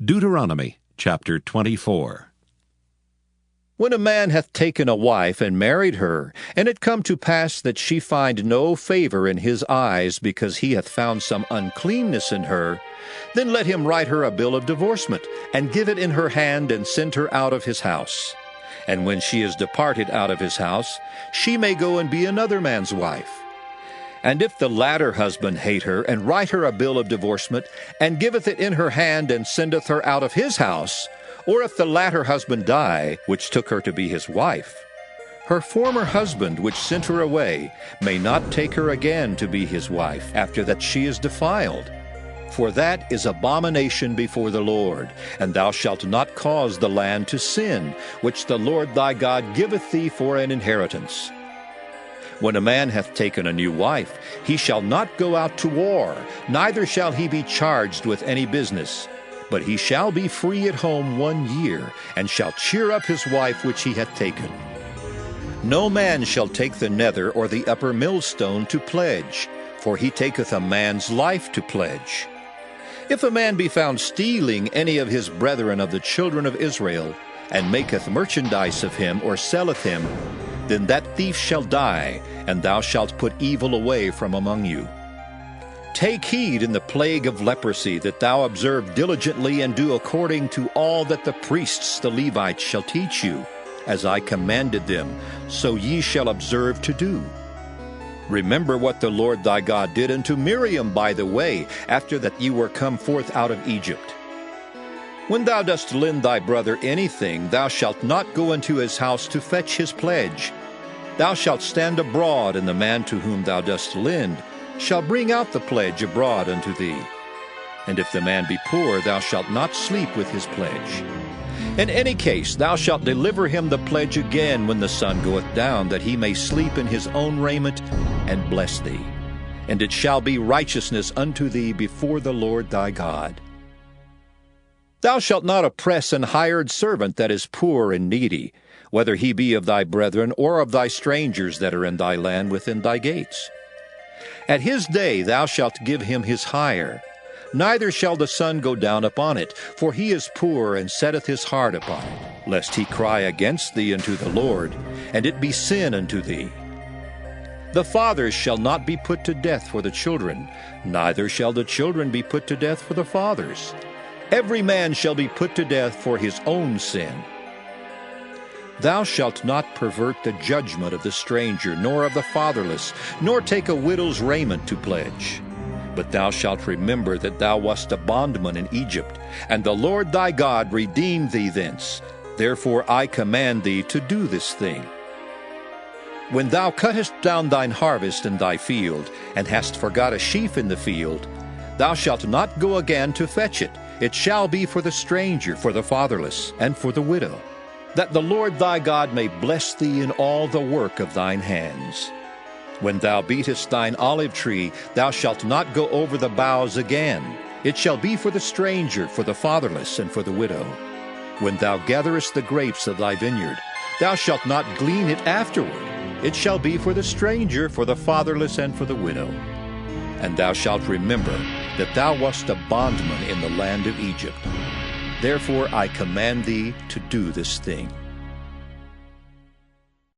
Deuteronomy chapter 24. When a man hath taken a wife and married her, and it come to pass that she find no favor in his eyes, because he hath found some uncleanness in her, then let him write her a bill of divorcement, and give it in her hand, and send her out of his house. And when she is departed out of his house, she may go and be another man's wife. And if the latter husband hate her, and write her a bill of divorcement, and giveth it in her hand, and sendeth her out of his house, or if the latter husband die, which took her to be his wife, her former husband, which sent her away, may not take her again to be his wife, after that she is defiled. For that is abomination before the Lord, and thou shalt not cause the land to sin, which the Lord thy God giveth thee for an inheritance. When a man hath taken a new wife, he shall not go out to war, neither shall he be charged with any business. But he shall be free at home 1 year, and shall cheer up his wife which he hath taken. No man shall take the nether or the upper millstone to pledge, for he taketh a man's life to pledge. If a man be found stealing any of his brethren of the children of Israel, and maketh merchandise of him, or selleth him, then that thief shall die, and thou shalt put evil away from among you. Take heed in the plague of leprosy, that thou observe diligently, and do according to all that the priests the Levites shall teach you, as I commanded them, so ye shall observe to do. Remember what the Lord thy God did unto Miriam by the way, after that ye were come forth out of Egypt. When thou dost lend thy brother anything, thou shalt not go into his house to fetch his pledge. Thou shalt stand abroad, and the man to whom thou dost lend shall bring out the pledge abroad unto thee. And if the man be poor, thou shalt not sleep with his pledge. In any case thou shalt deliver him the pledge again when the sun goeth down, that he may sleep in his own raiment, and bless thee. And it shall be righteousness unto thee before the Lord thy God. Thou shalt not oppress an hired servant that is poor and needy, whether he be of thy brethren or of thy strangers that are in thy land within thy gates. At his day thou shalt give him his hire, neither shall the sun go down upon it, for he is poor and setteth his heart upon it, lest he cry against thee unto the Lord, and it be sin unto thee. The fathers shall not be put to death for the children, neither shall the children be put to death for the fathers. Every man shall be put to death for his own sin. Thou shalt not pervert the judgment of the stranger, nor of the fatherless, nor take a widow's raiment to pledge. But thou shalt remember that thou wast a bondman in Egypt, and the Lord thy God redeemed thee thence. Therefore I command thee to do this thing. When thou cuttest down thine harvest in thy field, and hast forgot a sheaf in the field, thou shalt not go again to fetch it. It shall be for the stranger, for the fatherless, and for the widow, that the Lord thy God may bless thee in all the work of thine hands. When thou beatest thine olive tree, thou shalt not go over the boughs again. It shall be for the stranger, for the fatherless, and for the widow. When thou gatherest the grapes of thy vineyard, thou shalt not glean it afterward. It shall be for the stranger, for the fatherless, and for the widow. And thou shalt remember that thou wast a bondman in the land of Egypt. Therefore I command thee to do this thing.